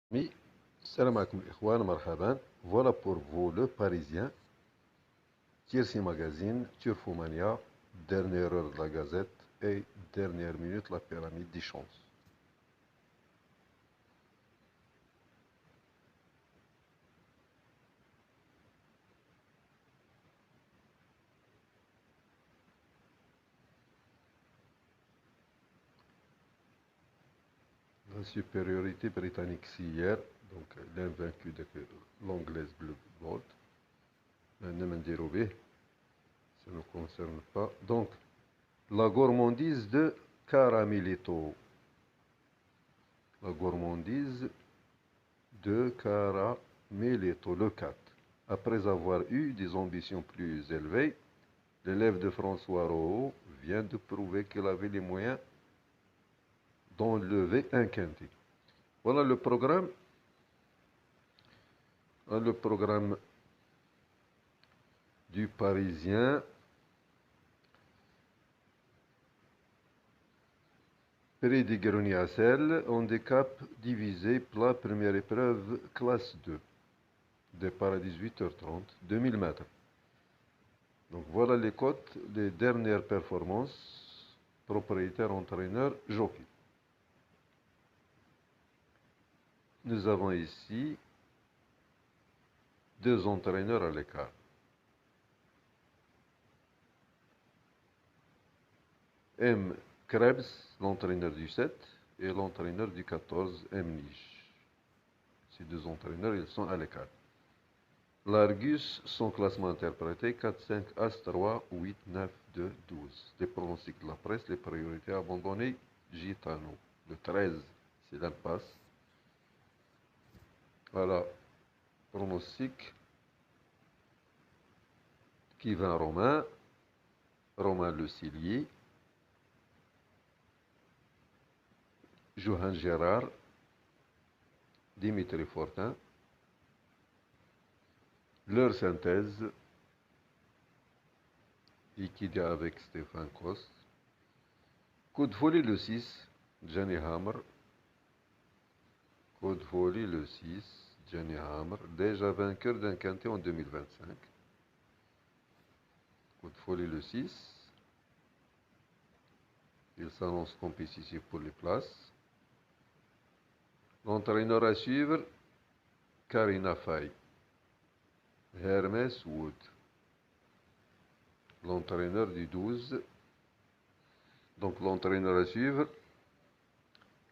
Oui, salam alaikum, ikhwan, marhaban. Voilà pour vous le Parisien, Tirsi Magazine, Turfomania, dernière heure de la Gazette et dernière minute la pyramide des chances. La supériorité britannique c'est hier, donc l'invaincu de l'anglaise Blue Bolt, Nemen dérobé, ça ne nous concerne pas. Donc, la gourmandise de Caramelito. La gourmandise de Caramelito, le 4. Après avoir eu des ambitions plus élevées, l'élève de François Rohaut vient de prouver qu'il avait les moyens d'enlever un quintet. Voilà le programme du Parisien. Prix des Greniers à sel, handicap divisé, plat, première épreuve, classe 2. Départ à 18h30, 2000 mètres. Donc voilà les cotes, les dernières performances, propriétaire, entraîneur, jockey. Nous avons ici deux entraîneurs à l'écart. M. Krebs, l'entraîneur du 7, et l'entraîneur du 14, M. Niche. Ces deux entraîneurs, ils sont à l'écart. L'Argus, son classement interprété, 4, 5, As, 3, 8, 9, 2, 12. Les pronostics de la presse, les priorités abandonnées, Gitano. Le 13, c'est l'impasse. Voilà, pronostic, Kivin Romain, Romain Le Cillier, Johan Gérard, Dimitri Fortin, leur synthèse, Ikidia avec Stéphane Kost, coup de folie le 6, Johnny Hammer, coup de folie le 6, Johnny Hammer, déjà vainqueur d'un quintet en 2025. Coup de folie le 6, il s'annonce compétitif pour les places. L'entraîneur à suivre, Karina Fay, Hermès Wood. L'entraîneur du 12, donc l'entraîneur à suivre,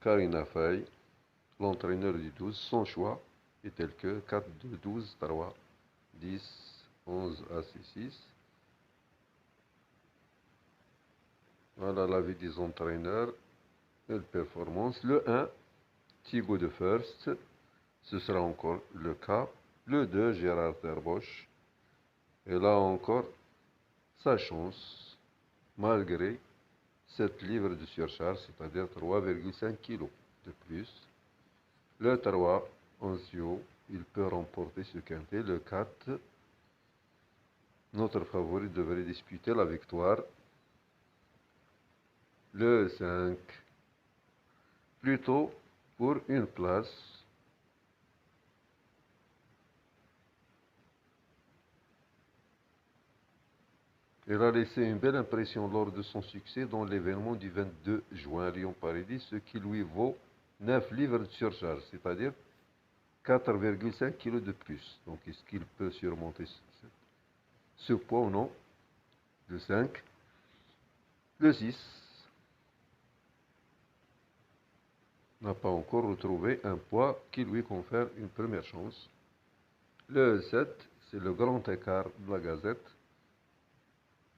Karina Fay. L'entraîneur du 12, son choix est tel que 4, 2, 12, 3, 10, 11, As et 6. Voilà l'avis des entraîneurs et la performance. Le 1, Thibaut de First, ce sera encore le cas. Le 2, Gérard Terboche. Et là encore, sa chance, malgré 7 livres de surcharge, c'est-à-dire 3,5 kg de plus. Le 3, Anzio, il peut remporter ce quintet. Le 4, notre favori devrait disputer la victoire. Le 5, plutôt pour une place. Il a laissé une belle impression lors de son succès dans l'événement du 22 juin à Lyon-Paris, ce qui lui vaut 9 livres de surcharge, c'est-à-dire 4,5 kg de plus. Donc, est-ce qu'il peut surmonter ce poids ou non? Le 5. Le 6 n'a pas encore retrouvé un poids qui lui confère une première chance. Le 7, c'est le grand écart de la Gazette.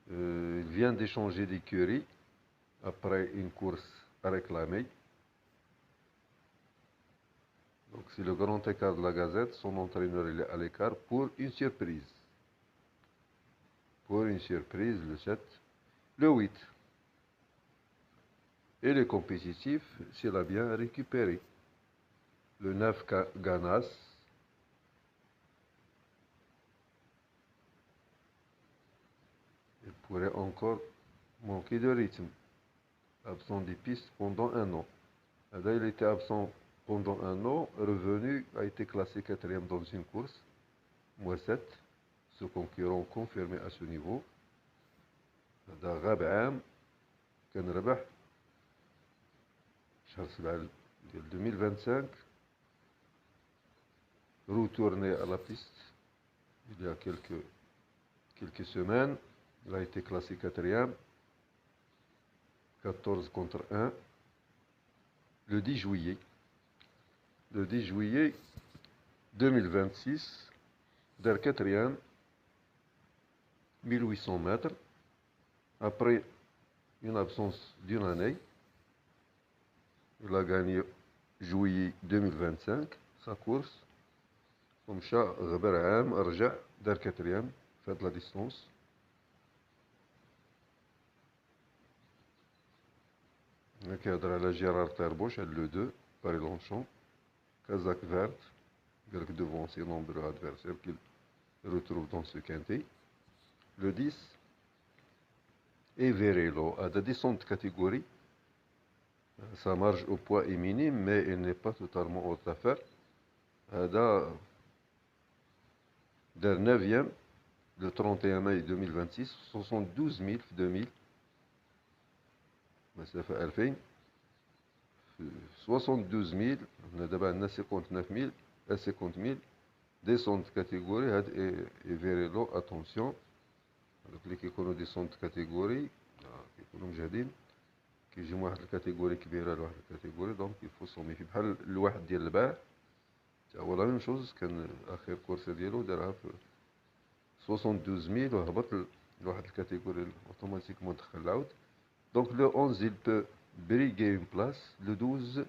Il vient d'échanger d'écurie après une course à réclamer. Donc c'est le grand écart de la Gazette. Son entraîneur il est à l'écart pour une surprise. Pour une surprise, le 7. Le 8. Et le compétitif, s'il a bien récupéré. Le 9, Ganas. Il pourrait encore manquer de rythme. Absent des pistes pendant un an. Là, il était absent pendant un an, revenu, a été classé quatrième dans une course, moins 7. Ce concurrent confirmé à ce niveau. هذا غاب عام كان ربح شهر 7 ديال 2025. Retourné à la piste il y a quelques semaines. Il a été classé quatrième. 14 contre 1. Le 10 juillet. Le 10 juillet 2026. Der quatrième. 1800 mètres. Après une absence d'une année. Il a gagné juillet 2025 sa course. ومشى غبر عام رجع دار كاتريام في هاد لا ديستونس. كيهضر على جيرار تيربوش هاد لو دو باري لونشون كازاك فيرت قال لك devant ses nombreux adversaires qu'il retrouve dans ce quintet. Le 10 Everello a de descente catégorie. Sa marge au poids est minime mais elle n'est pas totalement haute à faire. هذا دار 9e le 31 mai 2026 72 000 في 2000 مسافة 2000 72 000. هنا دابا عندنا 59 000 50 000 ديسونت كاتيجوري. هاد ايفيريلو اتونسيون هادوك اللي كيكونوا ديسونت كاتيجوري كيكونوا مجهدين كيجيو واحد الكاتيجوري كبيره لواحد الكاتيجوري دونك يفو سومي في بحال الواحد ديال الباع تا هو لا ميم شوز. كان اخر كورسه ديالو دارها في 72 000 وهبط لواحد الكاتيجوري اوتوماتيكمون دخل العود. Donc le 11 il peut briguer une place. Le 12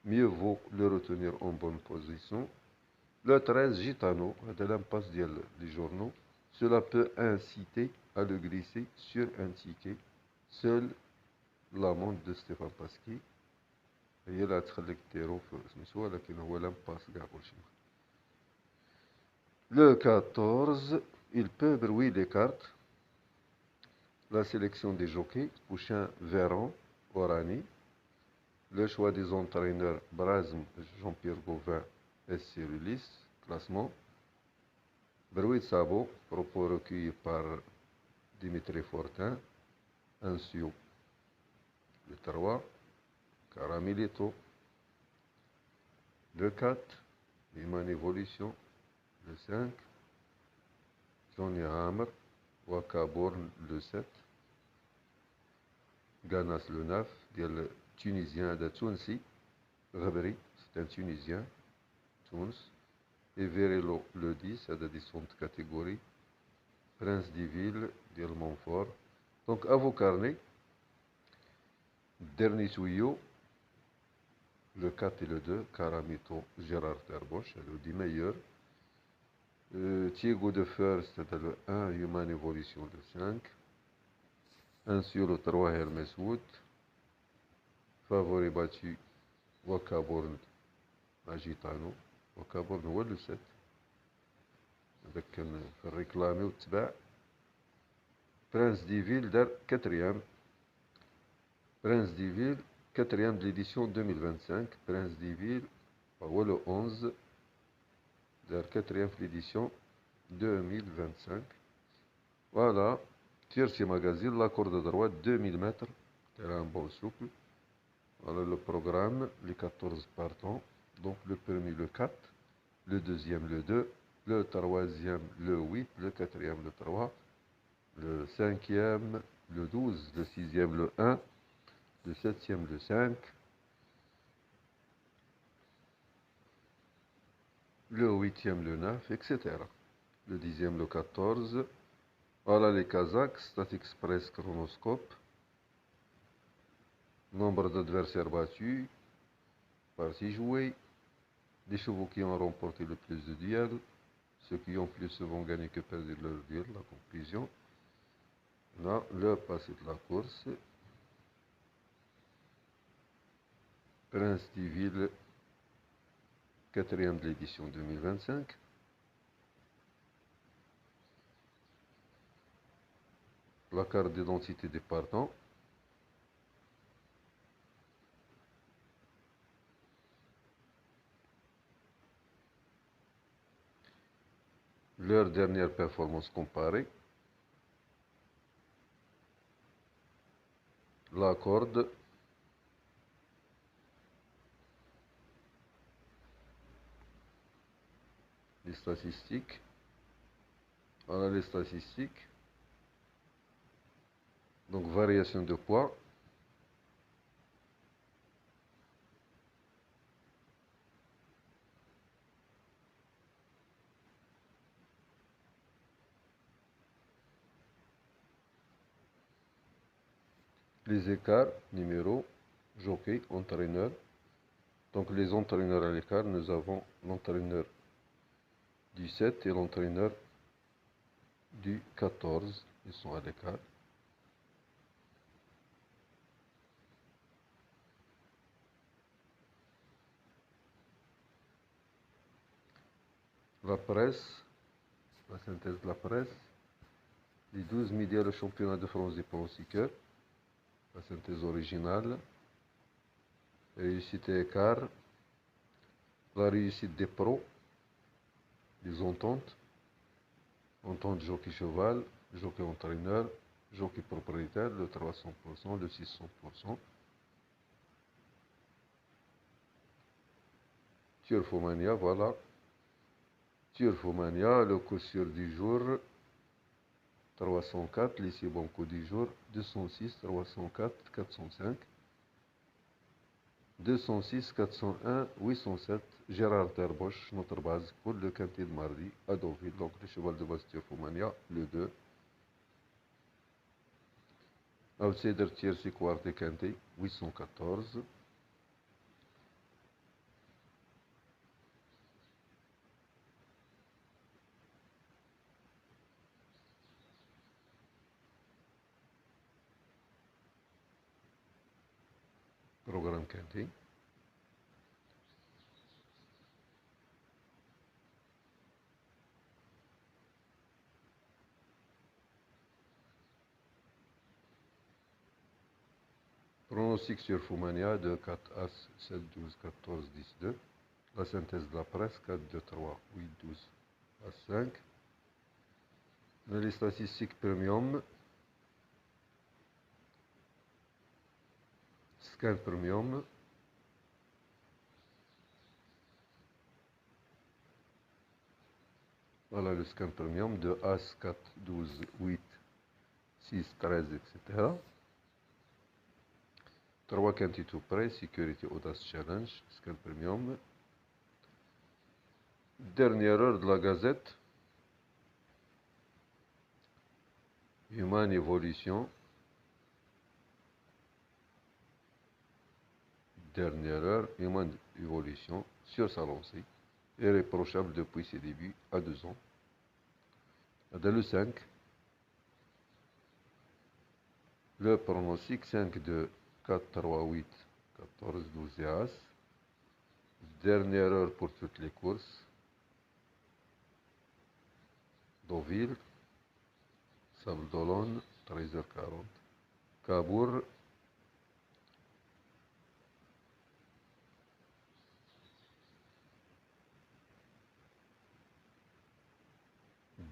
mieux vaut le retenir en bonne position. Le 13 Gitano de l'impasse des journaux. Cela peut inciter à le glisser sur un ticket. Seule l'amende de Stéphane Pasquier هي اللي غتخليك ديرو في سميتو ولكن هو لامباس كاع كلشي. Le 14 il peut brouiller les cartes. La sélection des jockeys, Pouchin, Véran, Orani. Le choix des entraîneurs, Brazm, Jean-Pierre Gauvin et Cyrulis. Classement. Bruit de sabot, propos recueillis par Dimitri Fortin. Ancio, le 3. Caramilito. Le 4. Iman Evolution. Le 5. Johnny Hammer. Waka Born, le 7. Ganas le 9, le Tunisien de Tounsi. Rebri, c'est un Tunisien. Touns. Et Verelo le 10, à des différentes catégories. Prince d'Iville, de Montfort. Donc à vos carnets. Dernier tuyau. Le 4 et le 2, Caramito, Gérard Terboche, le 10 meilleur. Thiago de Fer, c'était le 1, Human Evolution le 5. Un sur le 3, Hermès Wood. Favori battu, Wakaborn, Agitano. Wakaborn هو le 7. هذاك كان في الريكلامي وتباع. Prince d'Iville دار 4e. Prince d'Iville 4e de l'édition 2025. Prince d'Iville هو le 11. دار 4e de l'édition 2025. Voilà. Tiercy Magazine, la corde de droite, 2000 mètres. Terrain bon souple. Voilà le programme, les 14 partants. Donc le premier, le 4. Le deuxième, le 2. Le troisième, le 8. Le quatrième, le 3. Le cinquième, le 12. Le sixième, le 1. Le septième, le 5. Le huitième, le 9, etc. Le dixième, le 14. Voilà les Kazakhs, Stat Express Chronoscope. Nombre d'adversaires battus. Parties jouées. Des chevaux qui ont remporté le plus de duels. Ceux qui ont plus souvent gagné que perdu leur duel. La conclusion. Là, le passé de la course. Prince d'Iville, 4e de l'édition 2025. La carte d'identité des partants. leur dernière performance comparée, la corde, les statistiques, voilà les statistiques, donc variation de poids, les écarts, numéros, jockey, entraîneur. Donc les entraîneurs à l'écart, nous avons l'entraîneur du 7 et l'entraîneur du 14. Ils sont à l'écart. La presse, la synthèse de la presse. Les 12 médias, le championnat de France des pronostiqueurs. La synthèse originale. Réussite et écart. La réussite des pros. Les ententes. Entente jockey cheval, jockey entraîneur, jockey propriétaire, le 300%, le 600%. Turfomania, voilà. Turfomania, le coup sûr du jour, 304, les 6 bons coups du jour, 206, 304, 405, 206, 401, 807, Gérard Terboche, notre base pour le quintet de mardi à Deauville, donc le cheval de base Turfomania, le 2. Outsider tiercé quart et quintet, 814. Programme quintet. Pronostic sur Fumania, 2, 4, As, 7, 12, 14, 10, 2. La synthèse de la presse, 4, 2, 3, 8, 12, As, 5. Les statistiques premium, scan premium. Voilà le scan premium de As, 4, 12, 8, 6, 13, etc. 3 quantités tout près, sécurité audace challenge, scan premium. Dernière heure de la gazette. Human Evolution. Dernière heure, Human Evolution sur sa lancée. Irréprochable depuis ses débuts à 2 ans. Dans le 5, le pronostic 5 de 4, 3, 8, 14, 12 et As. Dernière heure pour toutes les courses. Deauville, Sable d'Olonne, 13h40. Cabourg,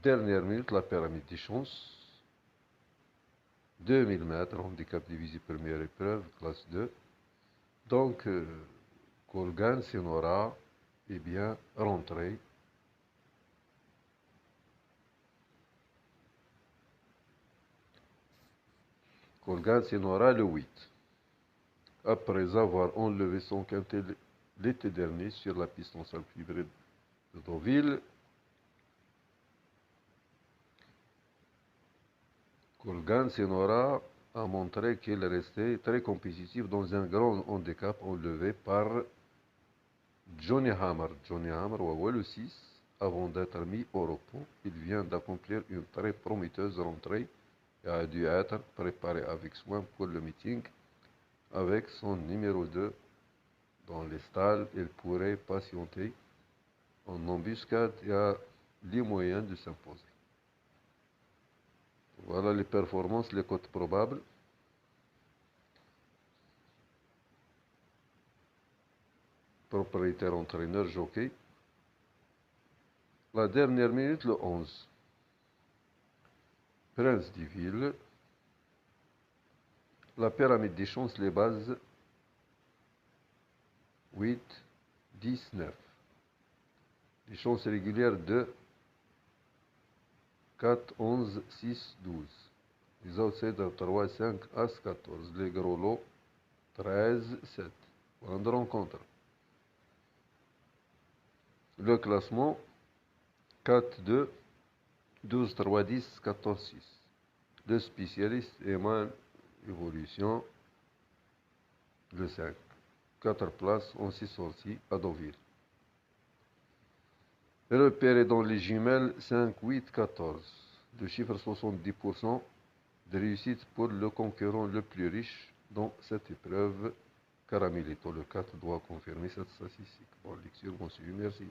dernière minute, la pyramide des chances. 2000 mètres, handicap divisé première épreuve, classe 2. Donc, Colgan, Senora, est bien rentré. Colgan, Senora, le 8. Après avoir enlevé son quintet l'été dernier sur la piste en salle fibrée de Deauville, Colgan Senora a montré qu'il restait très compétitif dans un grand handicap enlevé par Johnny Hammer. Johnny Hammer, ouais, le 6, avant d'être mis au repos, il vient d'accomplir une très prometteuse rentrée et a dû être préparé avec soin pour le meeting avec son numéro 2 dans les stalles. Il pourrait patienter en embuscade et a les moyens de s'imposer. Voilà les performances, les cotes probables. Propriétaire, entraîneur, jockey. La dernière minute, le 11. Prince d'Iville. La pyramide des chances, les bases 8, 10, 9. Les chances régulières 2, 4, 11, 6, 12. Les outsiders 3, 5, As, 14. Les gros lots 13, 7. Point de rencontre. Le classement 4, 2, 12, 3, 10, 14, 6. Le spécialiste Eman Évolution, le 5. 4 places en 6 sorties à Deauville. Repéré dans les jumelles 5, 8, 14. Le chiffre 70% de réussite pour le concurrent le plus riche dans cette épreuve. Caramelito, le 4 doit confirmer cette statistique. Bonne lecture, bon suivi, merci.